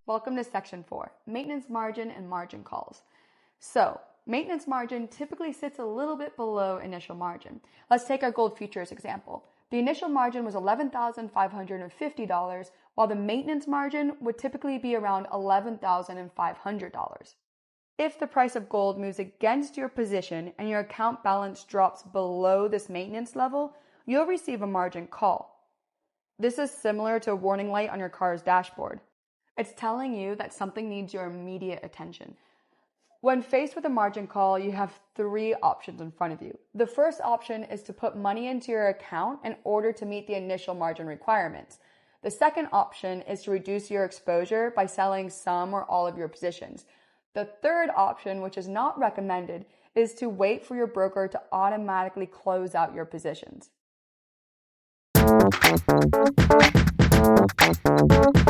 Welcome to Section 4, Maintenance Margin and Margin Calls. So, maintenance margin typically sits a little bit below initial margin. Let's take our gold futures example. The initial margin was $11,550, while the maintenance margin would typically be around $11,500. If the price of gold moves against your position and your account balance drops below this maintenance level, you'll receive a margin call. This is similar to a warning light on your car's dashboard. It's telling you that something needs your immediate attention. When faced with a margin call, you have three options in front of you. The first option is to put money into your account in order to meet the initial margin requirements. The second option is to reduce your exposure by selling some or all of your positions. The third option, which is not recommended, is to wait for your broker to automatically close out your positions.